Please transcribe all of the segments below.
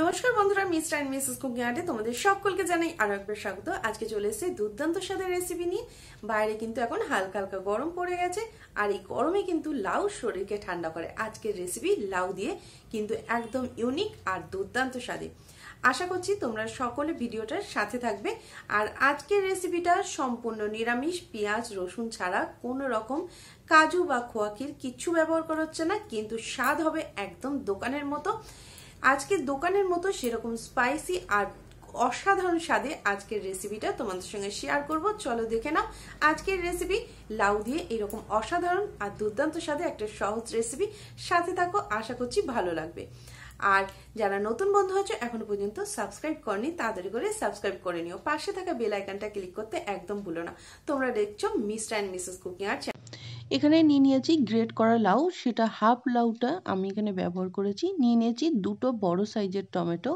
নমস্কার বন্ধুরা, mister and Mrs cooking আর্টে তোমাদের সকলকে জানাই আরো একবার স্বাগত। আজকে চলে এসেছি দুর্দান্ত স্বাদের রেসিপি নিয়ে। বাইরে কিন্তু এখন হালকা হালকা গরম পড়ে গেছে, আর এই গরমে কিন্তু লাউ শরীরকে ঠান্ডা করে। আজকের রেসিপি লাউ দিয়ে কিন্তু একদম ইউনিক আর দুর্দান্ত স্বাদে। আশা করছি তোমরা সকলে ভিডিওটার সাথে থাকবে। আর আজকের রেসিপিটা সম্পূর্ণ নিরামিষ, পেঁয়াজ রসুন ছাড়া, কোনো রকম কাজু বা খোয়া ক্ষীর কিচ্ছু ব্যবহার করা হচ্ছে না, কিন্তু স্বাদ হবে একদম দোকানের মতো। আজকে দোকানের মতো সেরকম স্পাইসি আর অসাধারণ স্বাদে আজকের রেসিপিটা তোমাদের সঙ্গে শেয়ার করব। চলো দেখে নাও আজকের রেসিপি লাউ দিয়ে এরকম অসাধারণ আর দুর্দান্ত স্বাদে একটা সহজ রেসিপি। সাথে থাকো, আশা করছি ভালো লাগবে। আর যারা নতুন বন্ধু হচ্ছে এখনো পর্যন্ত সাবস্ক্রাইব করনি, তাড়াতাড়ি করে সাবস্ক্রাইব করে নিও। পাশে থাকা বেল আইকনটা ক্লিক করতে একদম ভুলো না। তোমরা দেখছো Mr and Mrs cooking art. এখানে নিয়ে নিয়েছি গ্রেট করা লাউ, সেটা হাফ লাউটা আমি এখানে ব্যবহার করেছি। নিয়ে নিয়েছি দুটো বড় সাইজের টমেটো,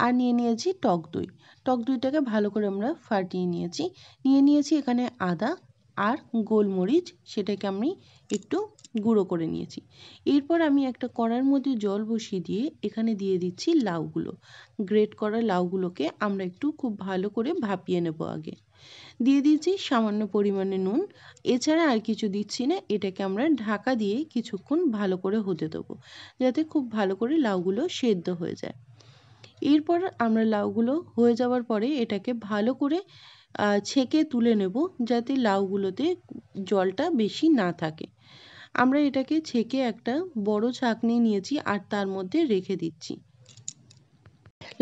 আর নিয়ে নিয়েছি টক দই। টক দইটাকে ভালো করে আমরা ফাটিয়ে নিয়েছি। নিয়ে নিয়েছি এখানে আদা আর গোলমরিচ, সেটাকে আমি একটু গুঁড়ো করে নিয়েছি। এরপর আমি একটা কড়ার মধ্যে জল বসিয়ে দিয়ে এখানে দিয়ে দিচ্ছি লাউগুলো। গ্রেট করা লাউগুলোকে আমরা একটু খুব ভালো করে ভাপিয়ে নেব। আগে দিয়ে দিয়েছি সামান্য পরিমাণে নুন, এছাড়া আর কিছু দিচ্ছি না। এটাকে আমরা ঢাকা দিয়ে কিছুক্ষণ ভালো করে হতে দেবো, যাতে খুব ভালো করে লাউগুলো সেদ্ধ হয়ে যায়। এরপর আমরা লাউগুলো হয়ে যাওয়ার পরে এটাকে ভালো করে ছেঁকে তুলে নেব, যাতে লাউগুলোতে জলটা বেশি না থাকে। আমরা এটাকে ছেঁকে একটা বড় ছাঁকনি নিয়েছি আর তার মধ্যে রেখে দিচ্ছি।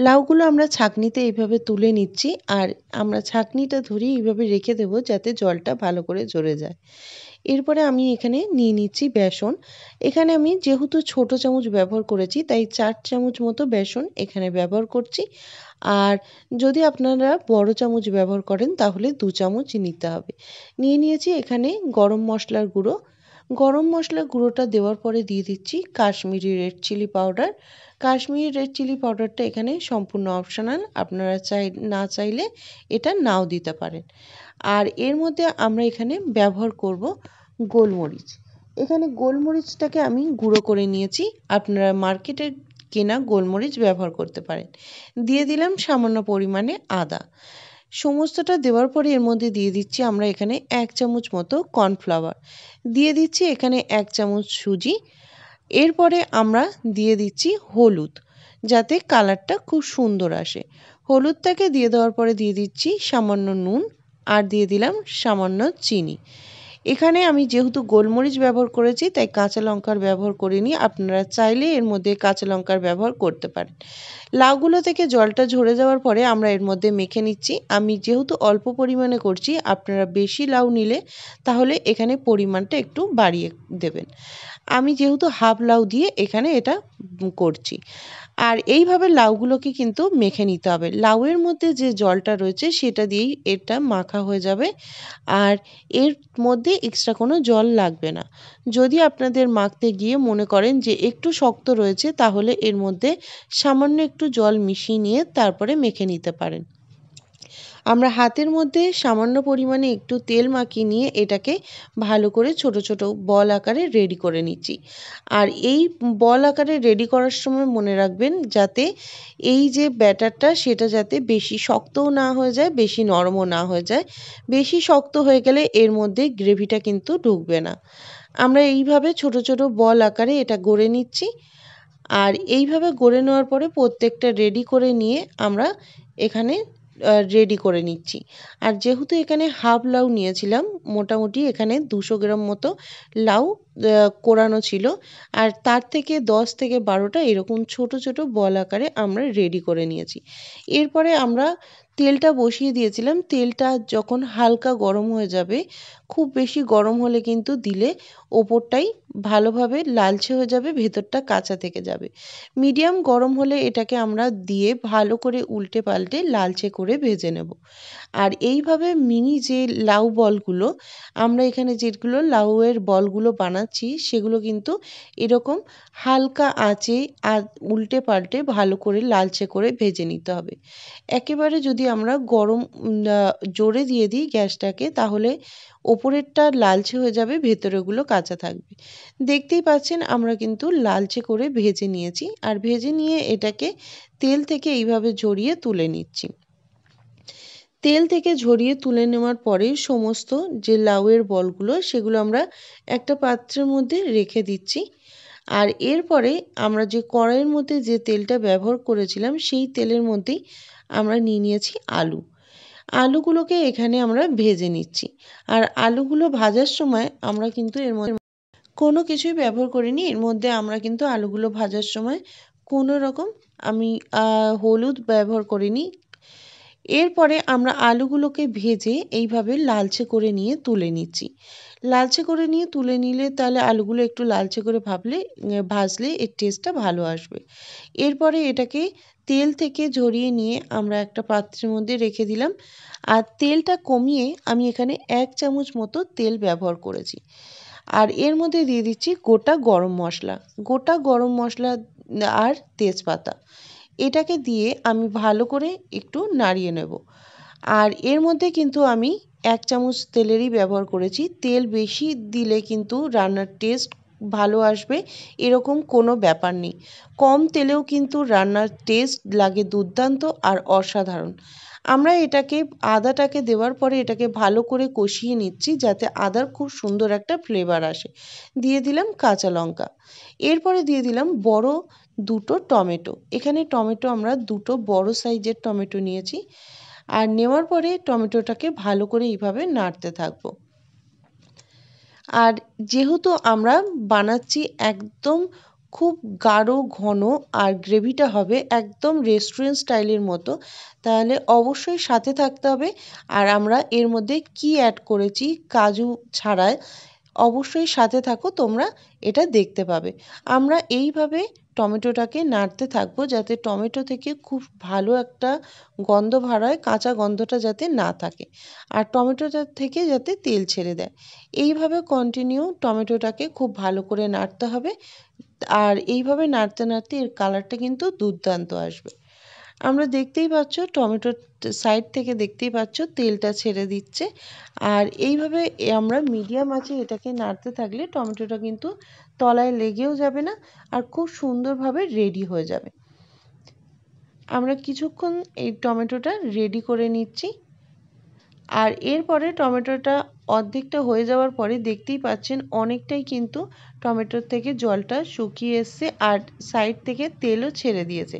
লাউগুলো আমরা ছাঁকনিতে এইভাবে তুলে নিচ্ছি, আর আমরা ছাঁকনিটা ধরে এইভাবে রেখে দেবো যাতে জলটা ভালো করে ঝরে যায়। এরপরে আমি এখানে নিয়ে নিচ্ছি বেসন। এখানে আমি যেহেতু ছোট চামচ ব্যবহার করেছি, তাই 4 চামচ মতো বেসন এখানে ব্যবহার করছি। আর যদি আপনারা বড় চামচ ব্যবহার করেন তাহলে 2 চামচ নিতে হবে। নিয়ে নিয়েছি এখানে গরম মশলার গুঁড়ো। গরম মশলার গুঁড়োটা দেওয়ার পরে দিয়ে দিচ্ছি Kashmiri red chilli powder. Kashmiri red chilli পাউডারটা এখানে সম্পূর্ণ অপশনাল, আপনারা না চাইলে এটা নাও দিতে পারেন। আর এর মধ্যে আমরা এখানে ব্যবহার করব গোলমরিচ। এখানে গোলমরিচটাকে আমি গুঁড়ো করে নিয়েছি, আপনারা মার্কেটের কেনা গোলমরিচ ব্যবহার করতে পারেন। দিয়ে দিলাম সামান্য পরিমাণে আদা। সমস্তটা দেওয়ার পরে এর মধ্যে দিয়ে দিচ্ছি আমরা এখানে 1 চামচ মতো কর্নফ্লাওয়ার, দিয়ে দিচ্ছি এখানে 1 চামচ সুজি। এরপরে আমরা দিয়ে দিচ্ছি হলুদ, যাতে কালারটা খুব সুন্দর আসে। হলুদটাকে দিয়ে দেওয়ার পরে দিয়ে দিচ্ছি সামান্য নুন, আর দিয়ে দিলাম সামান্য চিনি। এখানে আমি যেহেতু গোলমরিচ ব্যবহার করেছি তাই কাঁচা লঙ্কার ব্যবহার করিনি, আপনারা চাইলে এর মধ্যে কাঁচা লঙ্কার ব্যবহার করতে পারেন। লাউগুলো থেকে জলটা ঝরে যাওয়ার পরে আমরা এর মধ্যে মেখে নিচ্ছি। আমি যেহেতু অল্প পরিমাণে করছি, আপনারা বেশি লাউ নিলে তাহলে এখানে পরিমাণটা একটু বাড়িয়ে দেবেন। আমি যেহেতু হাফ লাউ দিয়ে এখানে এটা করছি। আর এইভাবে লাউগুলোকে কিন্তু মেখে নিতে হবে। লাউয়ের মধ্যে যে জলটা রয়েছে সেটা দিয়েই এটা মাখা হয়ে যাবে, আর এর মধ্যে এক্সট্রা কোনো জল লাগবে না। যদি আপনাদের মাখতে গিয়ে মনে করেন যে একটু শক্ত রয়েছে, তাহলে এর মধ্যে সামান্য একটু জল মিশিয়ে নিয়ে তারপরে মেখে নিতে পারেন। আমরা হাতের মধ্যে সামান্য পরিমাণে একটু তেল মাখিয়ে নিয়ে এটাকে ভালো করে ছোট ছোট বল আকারে রেডি করে নিচ্ছি। আর এই বল আকারে রেডি করার সময় মনে রাখবেন যাতে এই যে ব্যাটারটা সেটা যাতে বেশি শক্তও না হয়ে যায়, বেশি নরমও না হয়ে যায়। বেশি শক্ত হয়ে গেলে এর মধ্যে গ্রেভিটা কিন্তু ঢুকবে না। আমরা এইভাবে ছোট ছোট বল আকারে এটা গড়ে নিচ্ছি। আর এইভাবে গড়ে নেওয়ার পরে প্রত্যেকটা রেডি করে নিয়ে আমরা এখানে রেডি করে নিচ্ছি। আর যেহেতু এখানে হাফ লাউ নিয়েছিলাম, মোটামুটি এখানে 200 গ্রাম মতো লাউ কোরানো ছিল। আর তার থেকে 10 থেকে 12টা এরকম ছোট ছোট বল আকারে আমরা রেডি করে নিয়েছি। এরপরে আমরা তেলটা বসিয়ে দিয়েছিলাম। তেলটা যখন হালকা গরম হয়ে যাবে, খুব বেশি গরম হলে কিন্তু দিলে ওপরটাই ভালোভাবে লালচে হয়ে যাবে, ভেতরটা কাঁচা থেকে যাবে। মিডিয়াম গরম হলে এটাকে আমরা দিয়ে ভালো করে উল্টে পাল্টে লালচে করে ভেজে নেব। আর এইভাবে মিনি যে লাউ বলগুলো আমরা এখানে যেগুলো লাউয়ের বলগুলো বানাচ্ছি বানাচ্ছি সেগুলো কিন্তু এরকম হালকা আঁচে আর উল্টে পাল্টে ভালো করে লালচে করে ভেজে নিতে হবে। একেবারে যদি আমরা গরম জোরে দিয়ে দিই গ্যাসটাকে, তাহলে ওপরেরটা লালচে হয়ে যাবে, ভেতরেগুলো কাঁচা থাকবে। দেখতেই পাচ্ছেন আমরা কিন্তু লালচে করে ভেজে নিয়েছি, আর ভেজে নিয়ে এটাকে তেল থেকে এইভাবে ঝরিয়ে তুলে নিচ্ছি। তেল থেকে ঝরিয়ে তুলে নেওয়ার পরে সমস্ত যে লাউয়ের বলগুলো সেগুলো আমরা একটা পাত্রের মধ্যে রেখে দিচ্ছি। আর এরপরে আমরা যে কড়াইয়ের মধ্যে যে তেলটা ব্যবহার করেছিলাম সেই তেলের মধ্যেই আমরা নিয়ে নিয়েছি আলু। আলুগুলোকে এখানে আমরা ভেজে নিচ্ছি। আর আলুগুলো ভাজার সময় আমরা কিন্তু এর মধ্যে কোনো কিছুই ব্যবহার করিনি। এর মধ্যে আমরা কিন্তু আলুগুলো ভাজার সময় কোনো রকম আমি হলুদ ব্যবহার করিনি। এরপরে আমরা আলুগুলোকে ভেজে এইভাবে লালচে করে নিয়ে তুলে নিচ্ছি। লালচে করে নিয়ে তুলে নিলে তাহলে আলুগুলো একটু লালচে করে ভাজলে এর টেস্টটা ভালো আসবে। এরপরে এটাকে তেল থেকে ঝরিয়ে নিয়ে আমরা একটা পাত্রের মধ্যে রেখে দিলাম। আর তেলটা কমিয়ে আমি এখানে 1 চামচ মতো তেল ব্যবহার করেছি। আর এর মধ্যে দিয়ে দিচ্ছি গোটা গরম মশলা, গোটা গরম মশলা আর তেজপাতা। এটাকে দিয়ে আমি ভালো করে একটু নাড়িয়ে নেব। আর এর মধ্যে কিন্তু আমি 1 চামচ তেলেরই ব্যবহার করেছি। তেল বেশি দিলে কিন্তু রান্নার টেস্ট ভালো আসবে এরকম কোনো ব্যাপার নেই। কম তেলেও কিন্তু রান্নার টেস্ট লাগে দুর্দান্ত আর অসাধারণ। আমরা আদাটাকে দেওয়ার পরে এটাকে ভালো করে কষিয়ে নিচ্ছি যাতে আদার খুব সুন্দর একটা ফ্লেভার আসে। দিয়ে দিলাম কাঁচা লঙ্কা। এরপরে দিয়ে দিলাম বড় 2টো টমেটো। এখানে টমেটো আমরা 2টো বড় সাইজের টমেটো নিয়েছি। আর নেওয়ার পরে টমেটোটাকে ভালো করে এইভাবে নাড়তে থাকবো। আর যেহেতু আমরা বানাচ্ছি একদম খুব গাঢ় ঘন, আর গ্রেভিটা হবে একদম রেস্টুরেন্ট স্টাইলের মতো, তাহলে অবশ্যই সাথে থাকতে হবে। আর আমরা এর মধ্যে কি অ্যাড করেছি কাজু ছাড়াই, অবশ্যই সাথে থাকো, তোমরা এটা দেখতে পাবে। আমরা এইভাবে টমেটোটাকে নাড়তে থাকবো যাতে টমেটো থেকে খুব ভালো একটা গন্ধ বার হয়, কাঁচা গন্ধটা যাতে না থাকে, আর টমেটোটা থেকে যাতে তেল ছেড়ে দেয়। এইভাবে কন্টিনিউ টমেটোটাকে খুব ভালো করে নাড়তে হবে। আর এইভাবে নাড়তে নাড়তে এর কালারটা কিন্তু দুর্দান্ত আসবে। আমরা দেখতেই পাচ্ছ টমেটোর সাইড থেকে দেখতেই পাচ্ছ তেলটা ছেড়ে দিচ্ছে। আর এইভাবে আমরা মিডিয়াম আঁচে এটাকে নাড়তে থাকলে টমেটোটা কিন্তু তলায় লেগেও যাবে না, আর খুব সুন্দরভাবে রেডি হয়ে যাবে। আমরা কিছুক্ষণ এই টমেটোটা রেডি করে নিচ্ছি। আর এরপরে টমেটোটা অর্ধেকটা হয়ে যাওয়ার পরে দেখতেই পাচ্ছেন অনেকটাই কিন্তু টমেটোর থেকে জলটা শুকিয়ে এসছে, আর সাইড থেকে তেলও ছেড়ে দিয়েছে।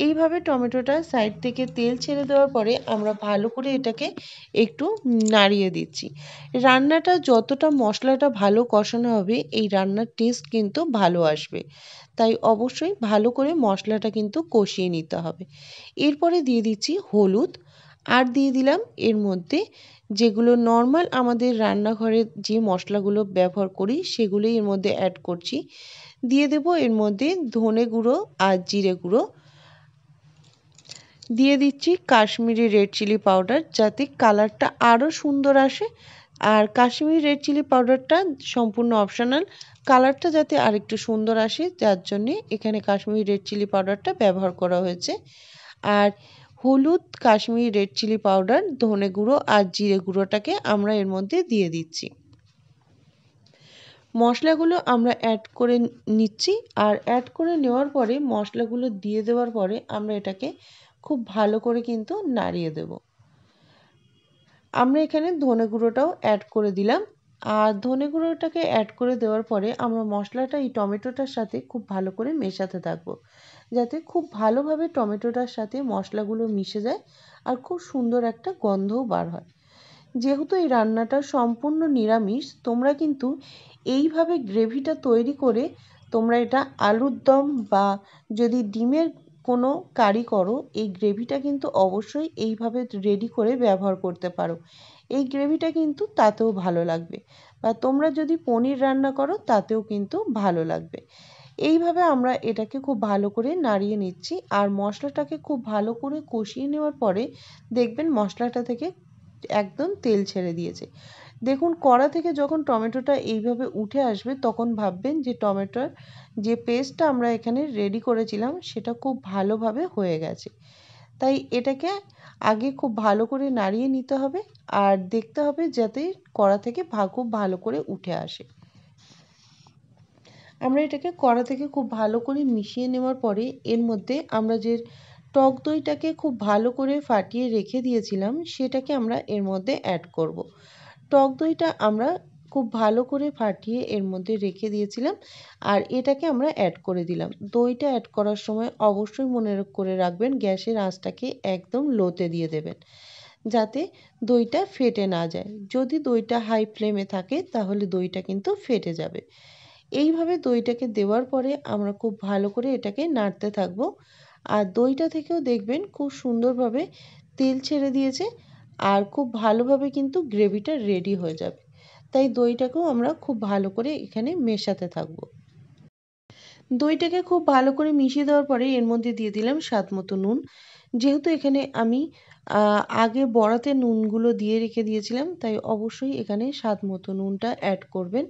এইভাবে টমেটোটা সাইড থেকে তেল ছেড়ে দেওয়ার পরে আমরা ভালো করে এটাকে একটু নাড়িয়ে দিচ্ছি। রান্নাটা যতটা মশলাটা ভালো কষানো হবে এই রান্নার টেস্ট কিন্তু ভালো আসবে। তাই অবশ্যই ভালো করে মশলাটা কিন্তু কষিয়ে নিতে হবে। এরপরে দিয়ে দিচ্ছি হলুদ, আর দিয়ে দিলাম এর মধ্যে যেগুলো নর্মাল আমাদের রান্নাঘরে যে মশলাগুলো ব্যবহার করি সেগুলোই এর মধ্যে অ্যাড করছি। দিয়ে দেব এর মধ্যে ধনে গুঁড়ো আর জিরে গুঁড়ো। দিয়ে দিচ্ছি কাশ্মীরি রেড চিলি পাউডার যাতে কালারটা আরও সুন্দর আসে। আর কাশ্মীরি রেড চিলি পাউডারটা সম্পূর্ণ অপশনাল, কালারটা যাতে আরেকটু সুন্দর আসে যার জন্যে এখানে কাশ্মীরি রেড চিলি পাউডারটা ব্যবহার করা হয়েছে। আর হলুদ, কাশ্মীরি রেড চিলি পাউডার, ধনে গুঁড়ো আর জিরে গুঁড়োটাকে আমরা এর মধ্যে দিয়ে দিচ্ছি। মশলাগুলো আমরা অ্যাড করে নিচ্ছি। আর অ্যাড করে নেওয়ার পরে মশলাগুলো দিয়ে দেওয়ার পরে আমরা এটাকে খুব ভালো করে কিন্তু নাড়িয়ে দেব। আমরা এখানে ধনে গুঁড়োটাও অ্যাড করে দিলাম। আর ধনে গুঁড়োটাকে অ্যাড করে দেওয়ার পরে আমরা মশলাটা এই টমেটোটার সাথে খুব ভালো করে মেশাতে থাকবো যাতে খুব ভালোভাবে টমেটোটার সাথে মশলাগুলো মিশে যায় আর খুব সুন্দর একটা গন্ধও বার হয়। যেহেতু এই রান্নাটা সম্পূর্ণ নিরামিষ, তোমরা কিন্তু এইভাবে গ্রেভিটা তৈরি করে তোমরা এটা আলুর দম বা যদি ডিমের কোনো কারি করো, এই গ্রেভিটা কিন্তু অবশ্যই এইভাবে রেডি করে ব্যবহার করতে পারো। এই গ্রেভিটা কিন্তু তাতেও ভালো লাগবে, বা তোমরা যদি পনির রান্না করো তাতেও কিন্তু ভালো লাগবে। এইভাবে আমরা এটাকে খুব ভালো করে নাড়িয়ে নিচ্ছি। আর মশলাটাকে খুব ভালো করে কষিয়ে নেওয়ার পরে দেখবেন মশলাটা থেকে একদম তেল ছেড়ে দিয়েছে। দেখুন কড়া থেকে যখন টমেটোটা এইভাবে উঠে আসবে তখন ভাববেন যে টমেটোর যে পেস্টটা আমরা এখানে রেডি করেছিলাম সেটা খুব ভালোভাবে হয়ে গেছে। তাই এটাকে আগে খুব ভালো করে নাড়িয়ে নিতে হবে আর দেখতে হবে যাতে কড়া থেকে খুব ভালো করে উঠে আসে। আমরা এটাকে কড়া থেকে খুব ভালো করে মিশিয়ে নেওয়ার পরে এর মধ্যে আমরা যে টক দইটাকে খুব ভালো করে ফাটিয়ে রেখে দিয়েছিলাম সেটাকে আমরা এর মধ্যে অ্যাড করব। টক দইটা আমরা খুব ভালো করে ফাটিয়ে এর মধ্যে রেখে দিয়েছিলাম আর এটাকে আমরা অ্যাড করে দিলাম। দইটা অ্যাড করার সময় অবশ্যই মনে করে রাখবেন গ্যাসের আঁচটাকে একদম লোতে দিয়ে দেবেন যাতে দইটা ফেটে না যায়। যদি দইটা হাই ফ্লেমে থাকে তাহলে দইটা কিন্তু ফেটে যাবে। এইভাবে দইটাকে দেওয়ার পরে আমরা খুব ভালো করে এটাকে নাড়তে থাকবো আর দইটা থেকেও দেখবেন খুব সুন্দরভাবে তেল ছেড়ে দিয়েছে আর খুব ভালোভাবে কিন্তু গ্রেভিটা রেডি হয়ে যাবে। তাই দইটাকেও আমরা খুব ভালো করে এখানে মেশাতে থাকবো। দইটাকে খুব ভালো করে মিশিয়ে দেওয়ার পরে এর মধ্যে দিয়ে দিলাম স্বাদ মতো নুন। যেহেতু এখানে আমি আগে বড়াতে নুনগুলো দিয়ে রেখে দিয়েছিলাম তাই অবশ্যই এখানে স্বাদ মতো নুনটা অ্যাড করবেন।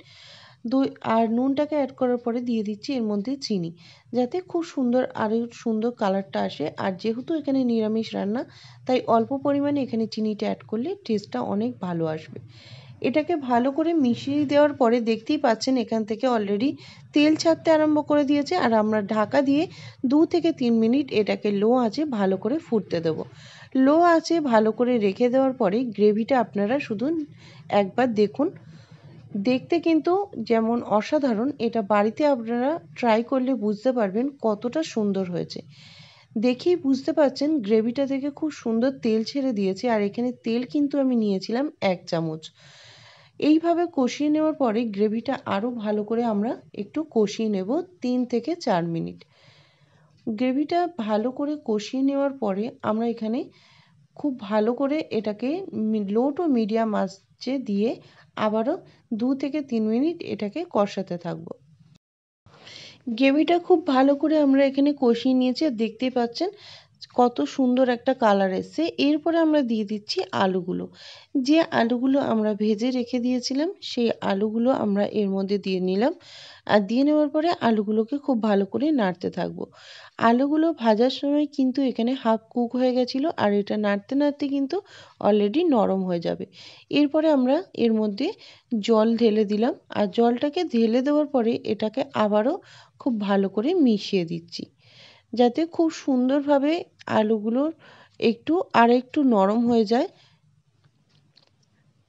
দই আর নুনটাকে অ্যাড করার পরে দিয়ে দিচ্ছি এর মধ্যে চিনি যাতে খুব সুন্দর আরও সুন্দর কালারটা আসে। আর যেহেতু এখানে নিরামিষ রান্না তাই অল্প পরিমাণে এখানে চিনিটা অ্যাড করলে টেস্টটা অনেক ভালো আসবে। এটাকে ভালো করে মিশিয়ে দেওয়ার পরে দেখতেই পাচ্ছেন এখান থেকে অলরেডি তেল ছাড়তে আরম্ভ করে দিয়েছে আর আমরা ঢাকা দিয়ে 2 থেকে 3 মিনিট এটাকে লো আঁচে ভালো করে ফুটতে দেবো। লো আঁচে ভালো করে রেখে দেওয়ার পরে গ্রেভিটা আপনারা শুধু একবার দেখুন। দেখতে কিন্তু যেমন অসাধারণ, এটা বাড়িতে আপনারা ট্রাই করলে বুঝতে পারবেন কতটা সুন্দর হয়েছে। দেখেই বুঝতে পারছেন গ্রেভিটা থেকে খুব সুন্দর তেল ছেড়ে দিয়েছে আর এখানে তেল কিন্তু আমি নিয়েছিলাম 1 চামচ। এইভাবে কষিয়ে নেওয়ার পরে গ্রেভিটা আরও ভালো করে আমরা একটু কষিয়ে নেব 3 থেকে 4 মিনিট। গ্রেভিটা ভালো করে কষিয়ে নেওয়ার পরে আমরা এখানে খুব ভালো করে এটাকে লো টু মিডিয়াম আঁচে দিয়ে আবারও 2 থেকে 3 মিনিট এটাকে কষাতে থাকবো। গ্রেভিটা খুব ভালো করে আমরা এখানে কষিয়ে নিয়েছি আর দেখতেই পাচ্ছেন কত সুন্দর একটা কালার এসছে। এরপরে আমরা দিয়ে দিচ্ছি আলুগুলো। যে আলুগুলো আমরা ভেজে রেখে দিয়েছিলাম সেই আলুগুলো আমরা এর মধ্যে দিয়ে নিলাম আর দিয়ে নেওয়ার পরে আলুগুলোকে খুব ভালো করে নাড়তে থাকবো। আলুগুলো ভাজার সময় কিন্তু এখানে হাফ কুক হয়ে গেছিলো আর এটা নাড়তে নাড়তে কিন্তু অলরেডি নরম হয়ে যাবে। এরপরে আমরা এর মধ্যে জল ঢেলে দিলাম আর জলটাকে ঢেলে দেওয়ার পরে এটাকে আবারও খুব ভালো করে মিশিয়ে দিচ্ছি যাতে খুব সুন্দরভাবে আলুগুলো একটু নরম হয়ে যায়।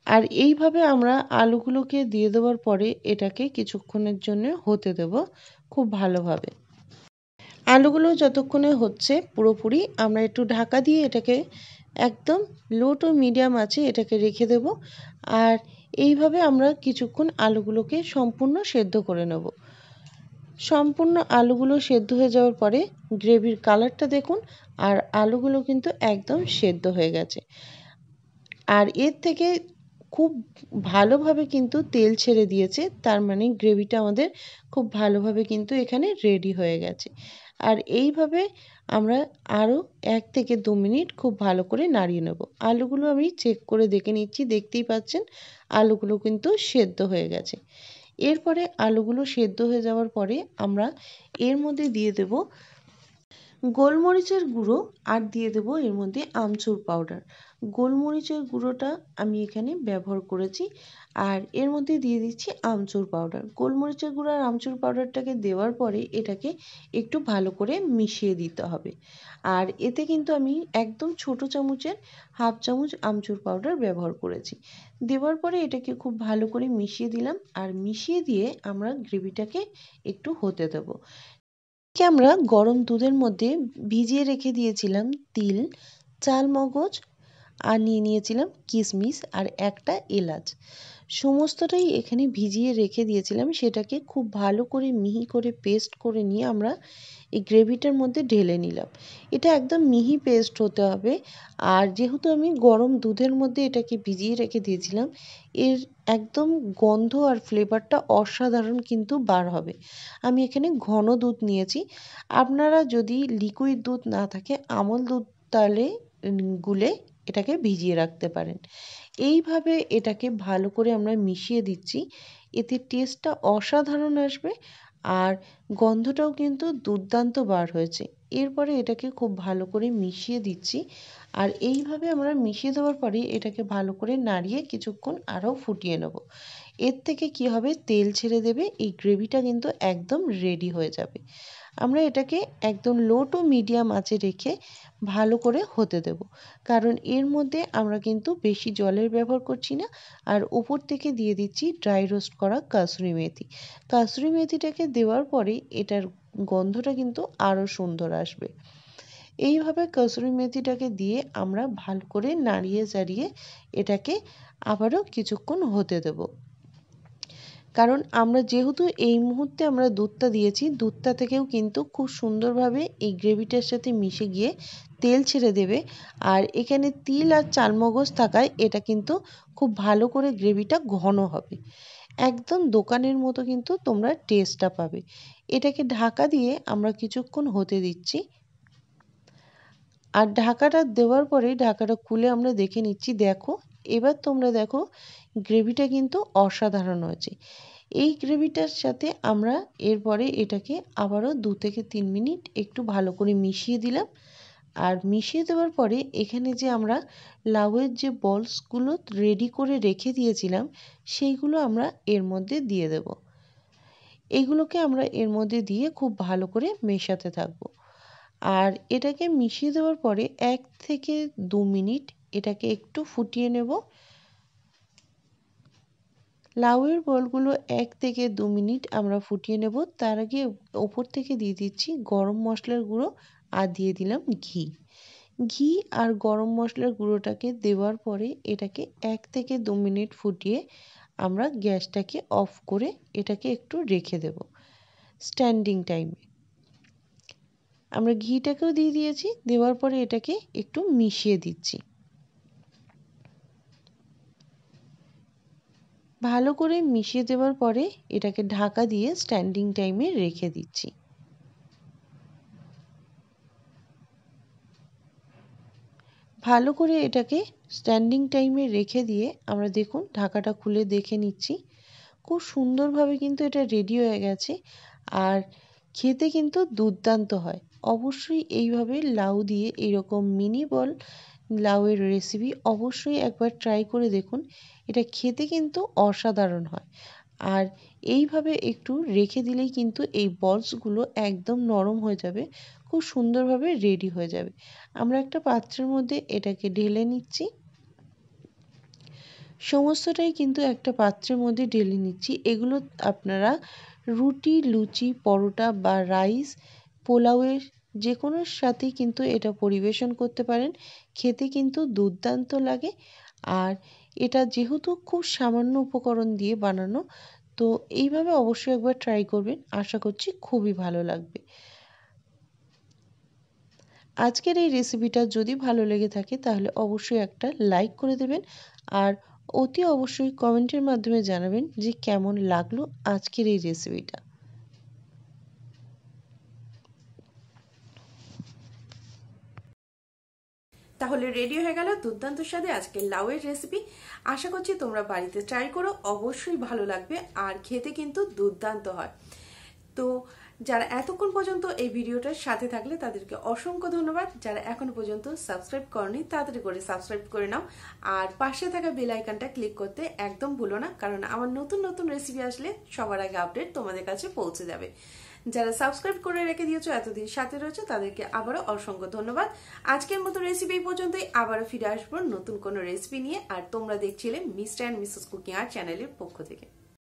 আর এইভাবে আমরা আলুগুলোকে দিয়ে দেওয়ার পরে এটাকে কিছুক্ষণের জন্য হতে দেব খুব ভালোভাবে। আলুগুলো যতক্ষণে হচ্ছে পুরোপুরি আমরা একটু ঢাকা দিয়ে এটাকে একদম লো টু মিডিয়াম আছে এটাকে রেখে দেব আর এইভাবে আমরা কিছুক্ষণ আলুগুলোকে সম্পূর্ণ সেদ্ধ করে নেব। সম্পূর্ণ আলুগুলো সেদ্ধ হয়ে যাওয়ার পরে গ্রেভির কালারটা দেখুন আর আলুগুলো কিন্তু একদম সেদ্ধ হয়ে গেছে আর এর থেকে খুব ভালোভাবে কিন্তু তেল ছেড়ে দিয়েছে, তার মানে গ্রেভিটা আমাদের খুব ভালোভাবে কিন্তু এখানে রেডি হয়ে গেছে। আর এইভাবে আমরা আরও 1 থেকে 2 মিনিট খুব ভালো করে নাড়িয়ে নেব। আলুগুলো আমি চেক করে দেখে নিচ্ছি, দেখতেই পাচ্ছেন আলুগুলো কিন্তু সেদ্ধ হয়ে গেছে। এরপরে আলুগুলো সেদ্ধ হয়ে যাওয়ার পরে আমরা এর মধ্যে দিয়ে দেব গোলমরিচের গুঁড়ো আর দিয়ে দেব এর মধ্যে আমচুর পাউডার। গোলমরিচের গুঁড়োটা আমি এখানে ব্যবহার করেছি আর এর মধ্যে দিয়ে দিচ্ছি আমচুর পাউডার। গোলমরিচের গুঁড়ো আর আমচুর পাউডারটাকে দেওয়ার পরে এটাকে একটু ভালো করে মিশিয়ে দিতে হবে। আর এতে কিন্তু আমি একদম ছোট চামচের হাফ চামচ আমচুর পাউডার ব্যবহার করেছি। দেওয়ার পরে এটাকে খুব ভালো করে মিশিয়ে দিলাম আর মিশিয়ে দিয়ে আমরা গ্রেভিটাকে একটু হতে দেবো। আমরা গরম দুধের মধ্যে ভিজিয়ে রেখে দিয়েছিলাম তিল, চালমগজ আর নিয়ে নিয়েছিলাম কিশমিশ আর একটা এলাচ। সমস্তটাই এখানে ভিজিয়ে রেখে দিয়েছিলাম, সেটাকে খুব ভালো করে মিহি করে পেস্ট করে নিয়ে আমরা এই গ্রেভিটার মধ্যে ঢেলে নিলাম। এটা একদম মিহি পেস্ট হতে হবে আর যেহেতু আমি গরম দুধের মধ্যে এটাকে ভিজিয়ে রেখে দিয়েছিলাম এর একদম গন্ধ আর ফ্লেভারটা অসাধারণ কিন্তু বার হবে। আমি এখানে ঘন দুধ নিয়েছি, আপনারা যদি লিকুইড দুধ না থাকে আমল দুধ তাহলে গুলে এটাকে ভিজিয়ে রাখতে পারেন। এইভাবে এটাকে ভালো করে আমরা মিশিয়ে দিচ্ছি, এতে টেস্টটা অসাধারণ আসবে আর গন্ধটাও কিন্তু দুর্দান্ত বার হয়েছে। এরপরে এটাকে খুব ভালো করে মিশিয়ে দিচ্ছি, আর এইভাবে আমরা মিশিয়ে দেওয়ার পরে এটাকে ভালো করে নাড়িয়ে কিছুক্ষণ আরও ফুটিয়ে নেব। এর থেকে কি হবে, তেল ছেড়ে দেবে, এই গ্রেভিটা কিন্তু একদম রেডি হয়ে যাবে। আমরা এটাকে একদম লো টু মিডিয়াম আঁচে রেখে ভালো করে হতে দেব, কারণ এর মধ্যে আমরা কিন্তু বেশি জলের ব্যবহার করছি না। আর উপর থেকে দিয়ে দিচ্ছি ড্রাই রোস্ট করা কাসুরি মেথি। কাসুরি মেথিটাকে দেওয়ার পরে এটার গন্ধটা কিন্তু আরও সুন্দর আসবে। এইভাবে কসুরি মেথিটাকে দিয়ে আমরা ভালো করে নাড়িয়ে চাড়িয়ে এটাকে আবারও কিছুক্ষণ হতে দেব, কারণ আমরা যেহেতু এই মুহূর্তে আমরা দুধটা দিয়েছি, দুধটা থেকেও কিন্তু খুব সুন্দরভাবে এই গ্রেভিটার সাথে মিশে গিয়ে তেল ছেড়ে দেবে। আর এখানে তিল আর চালমগজ থাকায় এটা কিন্তু খুব ভালো করে গ্রেভিটা ঘন হবে, একদম দোকানের মতো কিন্তু তোমরা টেস্টটা পাবে। এটাকে ঢাকা দিয়ে আমরা কিছুক্ষণ হতে দিচ্ছি, আর ঢাকাটা দেওয়ার পরে ঢাকাটা খুলে আমরা দেখে নিচ্ছি। দেখো, এবার তোমরা দেখো গ্রেভিটা কিন্তু অসাধারণ হয়েছে। এই গ্রেভিটার সাথে আমরা এরপরে এটাকে আবারও 2 থেকে 3 মিনিট একটু ভালো করে মিশিয়ে দিলাম। আর মিশিয়ে দেওয়ার পরে এখানে যে আমরা লাউয়ের যে বলসগুলো রেডি করে রেখে দিয়েছিলাম, সেইগুলো আমরা এর মধ্যে দিয়ে দেব। এইগুলোকে আমরা এর মধ্যে দিয়ে খুব ভালো করে মেশাতে থাকবো। আর এটাকে মিশিয়ে দেওয়ার পরে 1 থেকে 2 মিনিট এটাকে একটু ফুটিয়ে নেব। লাউয়ের বলগুলো 1 থেকে 2 মিনিট আমরা ফুটিয়ে নেব। তার আগে ওপর থেকে দিয়ে দিচ্ছি গরম মশলার গুঁড়ো আর দিয়ে দিলাম ঘি। ঘি আর গরম মশলার গুঁড়োটাকে দেওয়ার পরে এটাকে 1 থেকে 2 মিনিট ফুটিয়ে আমরা গ্যাসটাকে অফ করে এটাকে একটু রেখে দেব স্ট্যান্ডিং টাইমে। আমরা ঘিটাকেও দিয়ে দিয়েছি, দেওয়ার পরে এটাকে একটু মিশিয়ে দিচ্ছি। ভালো করে মিশিয়ে দেওয়ার পরে এটাকে ঢাকা দিয়ে স্ট্যান্ডিং টাইমে রেখে দিচ্ছি। ভালো করে এটাকে স্ট্যান্ডিং টাইমে রেখে দিয়ে আমরা দেখুন ঢাকাটা খুলে দেখে নিচ্ছি। খুব সুন্দরভাবে কিন্তু এটা রেডি হয়ে গেছে, আর খেতে কিন্তু দুর্দান্ত হয়। অবশ্যই এইভাবে লাউ দিয়ে এরকম মিনি বল লাউয়ের রেসিপি অবশ্যই একবার ট্রাই করে দেখুন, এটা খেতে কিন্তু অসাধারণ হয়। আর এইভাবে একটু রেখে দিলেই কিন্তু এই বলসগুলো একদম নরম হয়ে যাবে, খুব সুন্দরভাবে রেডি হয়ে যাবে। আমরা একটা পাত্রের মধ্যে এটাকে ঢেলে নিচ্ছি, সমস্তটাই কিন্তু একটা পাত্রের মধ্যে ঢেলে নিচ্ছি। এগুলো আপনারা রুটি, লুচি, পরোটা বা রাইস, পোলাওয়ের যে কোনোর সাথেই কিন্তু এটা পরিবেশন করতে পারেন। খেতে কিন্তু দুর্দান্ত লাগে। আর এটা যেহেতু খুব সামান্য উপকরণ দিয়ে বানানো, তো এইভাবে অবশ্যই একবার ট্রাই করবেন, আশা করছি খুবই ভালো লাগবে। আজকের এই রেসিপিটা যদি ভালো লেগে থাকে তাহলে অবশ্যই একটা লাইক করে দেবেন, আর অতি অবশ্যই কমেন্টের মাধ্যমে জানাবেন যে কেমন লাগলো আজকের এই রেসিপিটা। তাহলে রেডি হয়ে গেল দুর্দান্ত স্বাদে আজকের লাউয়ের রেসিপি। আশা করছি তোমরা বাড়িতে ট্রাই করো, অবশ্যই ভালো লাগবে আর খেতে কিন্তু দুর্দান্ত হয়। তো যারা এতক্ষণ পর্যন্ত এই ভিডিওটার সাথে থাকলে তাদেরকে অসংখ্য ধন্যবাদ। যারা এখনো পর্যন্ত সাবস্ক্রাইব করনি তাড়াতাড়ি করে সাবস্ক্রাইব করে নাও, আর পাশে থাকা বেল আইকনটা ক্লিক করতে একদম ভুলো না, কারণ আমার নতুন নতুন রেসিপি আসলে সবার আগে আপডেট তোমাদের কাছে পৌঁছে যাবে। যারা সাবস্ক্রাইব করে রেখে দিয়েছো, এতদিন সাথে রয়েছে, তাদেরকে আবারও অসংখ্য ধন্যবাদ। আজকের মতো রেসিপি এই পর্যন্তই, আবারও ফিরে আসবো নতুন কোনো রেসিপি নিয়ে। আর তোমরা দেখছিলে মিস্টার অ্যান্ড মিসেস কুকিং আর চ্যানেলের পক্ষ থেকে।